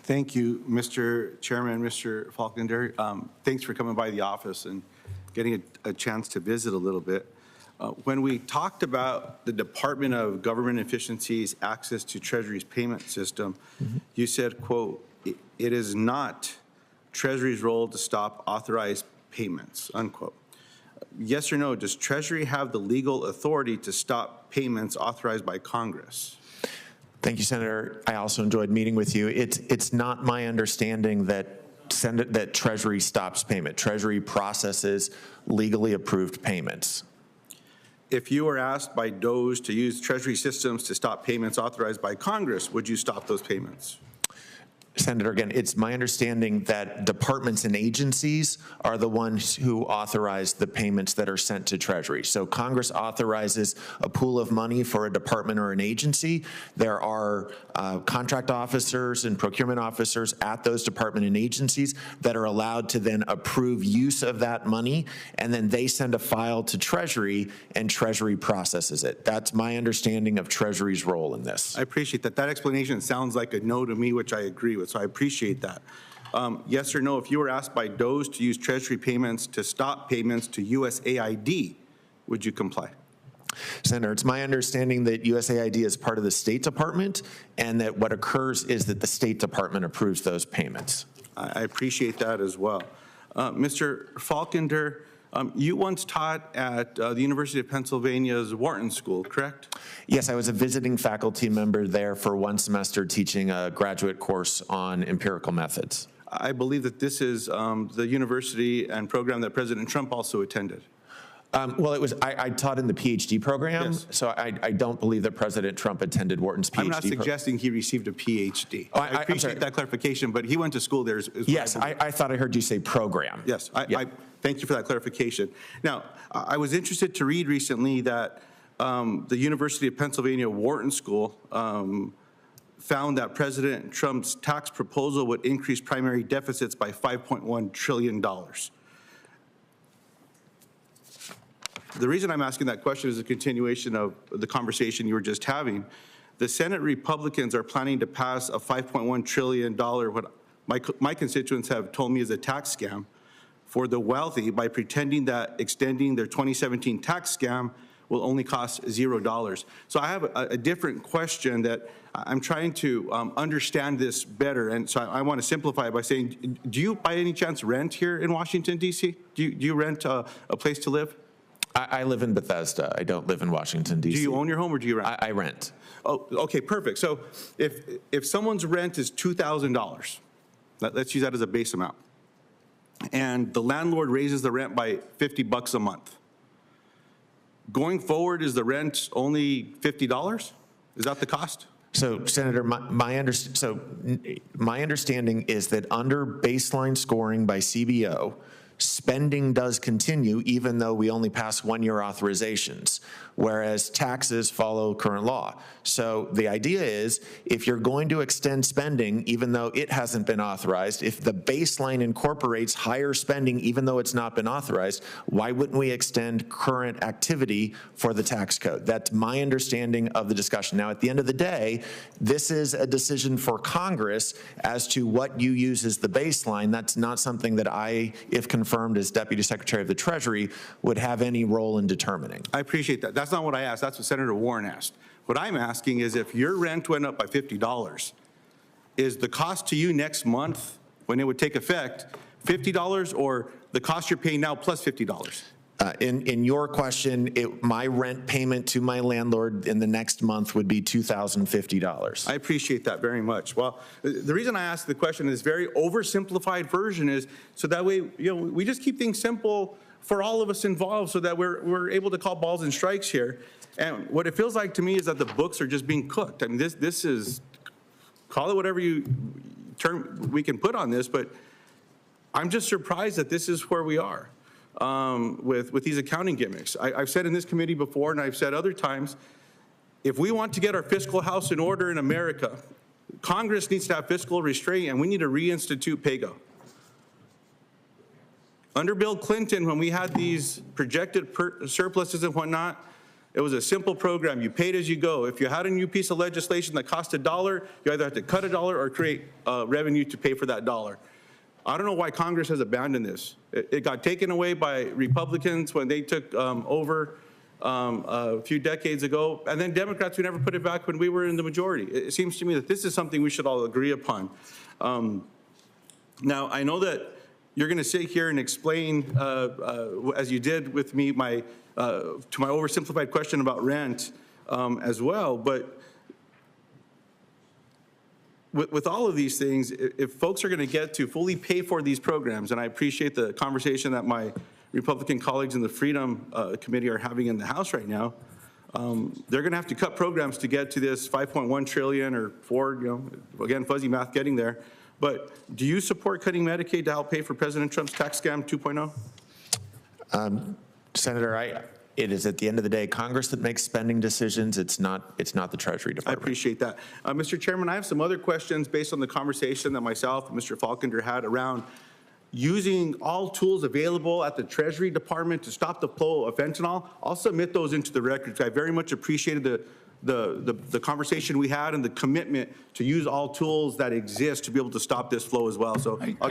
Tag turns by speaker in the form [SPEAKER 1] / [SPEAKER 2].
[SPEAKER 1] Thank you, Mr. Chairman, Mr. Faulkender. Thanks for coming by the office and getting a chance to visit a little bit. When we talked about the Department of Government Efficiency's access to Treasury's payment system, you said, quote, "It is not Treasury's role to stop authorized payments," unquote. Yes or no, does Treasury have the legal authority to stop payments authorized by Congress?
[SPEAKER 2] Thank you, Senator. I also enjoyed meeting with you. It's not my understanding that Treasury stops payment. Treasury processes legally approved payments.
[SPEAKER 1] If you were asked by DOGE to use Treasury systems to stop payments authorized by Congress, would you stop those payments?
[SPEAKER 2] Senator, again, it's my understanding that departments and agencies are the ones who authorize the payments that are sent to Treasury. So Congress authorizes a pool of money for a department or an agency. There are contract officers and procurement officers at those department and agencies that are allowed to then approve use of that money, and then they send a file to Treasury, and Treasury processes it. That's my understanding of Treasury's role in this.
[SPEAKER 1] I appreciate that. That explanation sounds like a no to me, which I agree with. So I appreciate that. Yes or no, if you were asked by DOGE to use Treasury payments to stop payments to USAID, would you comply?
[SPEAKER 2] Senator, it's my understanding that USAID is part of the State Department, and that what occurs is that the State Department approves those payments.
[SPEAKER 1] I appreciate that as well. Mr. Faulkender, you once taught at the University of Pennsylvania's Wharton School, correct?
[SPEAKER 2] Yes, I was a visiting faculty member there for one semester teaching a graduate course on empirical methods.
[SPEAKER 1] I believe that this is the university and program that President Trump also attended.
[SPEAKER 2] Well, it was. I taught in the PhD program,
[SPEAKER 1] yes.
[SPEAKER 2] So I don't believe that President Trump attended Wharton's PhD.
[SPEAKER 1] I'm not suggesting he received a PhD.
[SPEAKER 2] Oh,
[SPEAKER 1] I appreciate that clarification, but he went to school there.
[SPEAKER 2] Yes, I thought I heard you say program.
[SPEAKER 1] Yes, I thank you for that clarification. Now, I was interested to read recently that the University of Pennsylvania Wharton School found that President Trump's tax proposal would increase primary deficits by $5.1 trillion. The reason I'm asking that question is a continuation of the conversation you were just having. The Senate Republicans are planning to pass a $5.1 trillion, what my constituents have told me is a tax scam for the wealthy, by pretending that extending their 2017 tax scam will only cost $0. So I have a different question that I'm trying to understand this better, and so I want to simplify it by saying, do you by any chance rent here in Washington, D.C.? Do you rent a place to live?
[SPEAKER 2] I live in Bethesda. I don't live in Washington, D.C.
[SPEAKER 1] Do you own your home or do you rent?
[SPEAKER 2] I rent.
[SPEAKER 1] Oh, okay, perfect. So if someone's rent is $2,000, let's use that as a base amount, and the landlord raises the rent by $50 a month, going forward, is the rent only $50? Is that the cost?
[SPEAKER 2] So, Senator, my understanding is that under baseline scoring by CBO, spending does continue even though we only pass one-year authorizations, whereas taxes follow current law. So the idea is, if you're going to extend spending even though it hasn't been authorized, if the baseline incorporates higher spending even though it's not been authorized, why wouldn't we extend current activity for the tax code? That's my understanding of the discussion. Now, at the end of the day, this is a decision for Congress as to what you use as the baseline. That's not something that I, if confirmed as Deputy Secretary of the Treasury, would have any role in determining.
[SPEAKER 1] I appreciate that. That's not what I asked. That's what Senator Warren asked. What I'm asking is, if your rent went up by $50, is the cost to you next month when it would take effect $50, or the cost you're paying now plus $50?
[SPEAKER 2] In your question, my rent payment to my landlord in the next month would be $2,050.
[SPEAKER 1] I appreciate that very much. Well, the reason I ask the question, is very oversimplified version, is so that way, we just keep things simple for all of us involved, so that we're able to call balls and strikes here. And what it feels like to me is that the books are just being cooked. I mean, this is, call it whatever term we can put on this, but I'm just surprised that this is where we are. With these accounting gimmicks. I've said in this committee before, and I've said other times, if we want to get our fiscal house in order in America, Congress needs to have fiscal restraint, and we need to reinstitute PAYGO. Under Bill Clinton, when we had these projected surpluses and whatnot, It was a simple program. You paid as you go. If you had a new piece of legislation that cost $1, you either had to cut $1 or create revenue to pay for that dollar. I don't know why Congress has abandoned this. It got taken away by Republicans when they took over a few decades ago, and then Democrats who never put it back when we were in the majority. It seems to me that this is something we should all agree upon. Now, I know that you're going to sit here and explain, as you did with me, to my oversimplified question about rent as well, but with all of these things, if folks are going to get to fully pay for these programs, and I appreciate the conversation that my Republican colleagues in the Freedom Committee are having in the House right now, they're going to have to cut programs to get to this 5.1 trillion or 4, again, fuzzy math getting there. But do you support cutting Medicaid to help pay for President Trump's tax scam 2.0?
[SPEAKER 2] Senator, it is at the end of the day Congress that makes spending decisions. It's not the Treasury
[SPEAKER 1] I
[SPEAKER 2] Department.
[SPEAKER 1] appreciate that. Mr. Chairman, I have some other questions based on the conversation that myself and Mr. Faulkender had around using all tools available at the Treasury Department to stop the flow of fentanyl. I'll submit those into the record. I very much appreciated the conversation we had and the commitment to use all tools that exist to be able to stop this flow as well. So I'll